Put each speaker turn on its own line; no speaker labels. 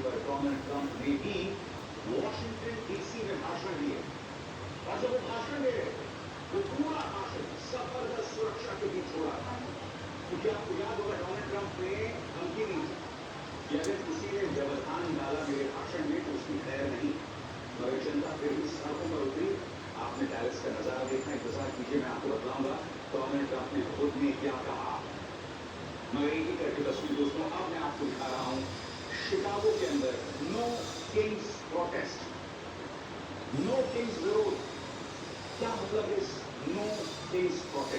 पर Donald Trump ने भी वॉशिंगटन डीसी में भाषण दिए और जब वो भाषण दे रहे थे वो पूरा भाषण जबरदस्त सुरक्षा के बीच हो रहा था, क्योंकि आपको याद होगा डोनाल्ड ट्रंप ने धमकी दी थी कि अगर किसी ने व्यवधान डाला मेरे भाषण में तो उसकी खैर नहीं। मगर जनता फिर भी सड़कों पर उतरी। आपने डैलस का नजारा देखा, इंतजार कीजिए, मैं आपको बताऊंगा डोनाल्ड ट्रंप ने खुद ने क्या कहा। मगर एक ही करके तस्वीर दोस्तों अब मैं आपको दिखा रहा हूं शिकागो के अंदर no kings protest, no kings विरोध। क्या मतलब इस नो किंग्स प्रोटेस्ट?